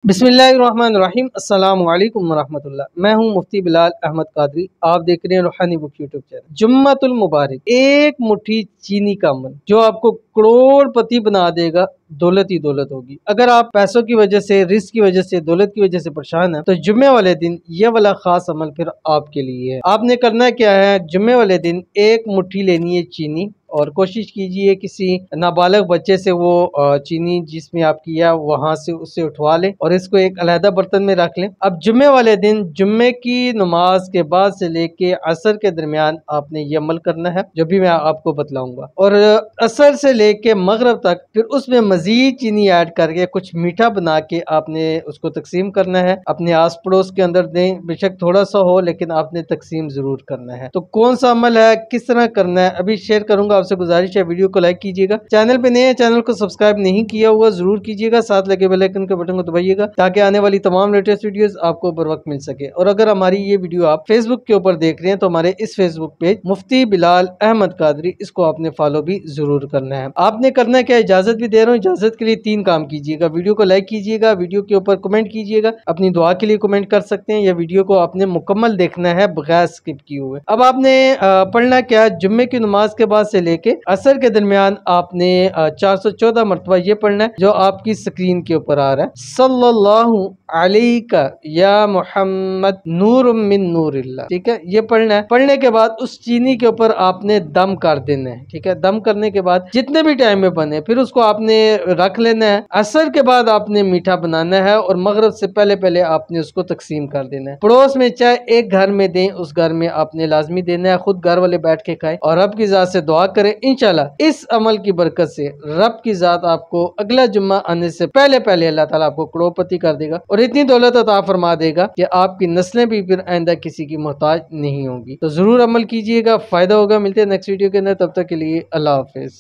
बिस्मिल्लाहिर्रहमानिर्रहीम अस्सलामु अलैकुम वरहमतुल्लाह। मैं हूं मुफ्ती बिलाल अहमद कादरी। आप देख रहे हैं रूहानी बुक यूट्यूब चैनल। जुम्मतुल मुबारक, एक मुट्ठी चीनी का अमल जो आपको करोड़पति बना देगा, दौलत ही दौलत होगी। अगर आप पैसों की वजह से, रिस्क की वजह से, दौलत की वजह से परेशान है तो जुम्मे वाले दिन ये वाला खास अमल फिर आपके लिए है। आपने करना क्या है, जुम्मे वाले दिन एक मुट्ठी लेनी है चीनी और कोशिश कीजिए किसी नाबालग बच्चे से वो चीनी जिसमें आप किया वहां से उससे उठवा लें और इसको एक अलहदा बर्तन में रख लें। अब जुम्मे वाले दिन जुम्मे की नमाज के बाद से लेके असर के दरमियान आपने ये अमल करना है जो भी मैं आपको बतलाऊंगा, और असर से लेके मगरब तक फिर उसमें मजीद चीनी ऐड करके कुछ मीठा बना के आपने उसको तकसीम करना है। अपने आस पड़ोस के अंदर दें, बेशक थोड़ा सा हो लेकिन आपने तकसीम जरूर करना है। तो कौन सा अमल है, किस तरह करना है, अभी शेयर करूंगा। आपसे गुजारिश है वीडियो को लाइक कीजिएगा, चैनल पे नए हैं चैनल को सब्सक्राइब नहीं किया हुआ जरूर कीजिएगा, साथ लगे बेल आइकन के बटन को दबाइएगा ताकि आने वाली तमाम लेटेस्ट वीडियोस आपको बर वक्त मिल सके। और अगर हमारी ये वीडियो आप फेसबुक के ऊपर देख रहे हैं तो हमारे इस फेसबुक पेज मुफ्ती बिलाल अहमद कादरी, इसको आपने फॉलो भी जरूर करना है। आपने करना है क्या, इजाजत भी दे रहा हूँ, इजाजत के लिए 3 काम कीजिएगा। वीडियो को लाइक कीजिएगा, वीडियो के ऊपर कमेंट कीजिएगा, अपनी दुआ के लिए कमेंट कर सकते हैं। यह वीडियो को आपने मुकम्मल देखना है बगैर स्किप किए हुए। अब आपने पढ़ना क्या, जुम्मे की नमाज के बाद से लेके असर के दरमियान आपने 414 मरतबा ये पढ़ना है जो आपकी स्क्रीन के ऊपर आ रहा है। सल्लल्लाहु अलैका या मोहम्मद नूर मिन नूरिल्लाह, ठीक है, ये पढ़ना है। पढ़ने के बाद उस चीनी के ऊपर आपने दम कर देना है, ठीक है। दम करने के बाद जितने भी टाइम में बने फिर उसको आपने रख लेना है। असर के बाद आपने मीठा बनाना है और मगरब से पहले पहले आपने उसको तकसीम कर देना है। पड़ोस में चाहे एक घर में दें, उस घर में आपने लाजमी देना है, खुद घर वाले बैठ के खाएं और रब की जात से दुआ करें। इंशाल्लाह इस अमल की बरकत से रब की जात आपको अगला जुम्मा आने से पहले पहले अल्लाह ताला आपको करोड़पति कर देगा और इतनी दौलत अता फरमा देगा कि आपकी नस्लें भी फिर आइंदा किसी की मोहताज नहीं होंगी। तो जरूर अमल कीजिएगा, फायदा होगा। मिलते हैं नेक्स्ट वीडियो के अंदर, तब तक के लिए अल्लाह हाफिज।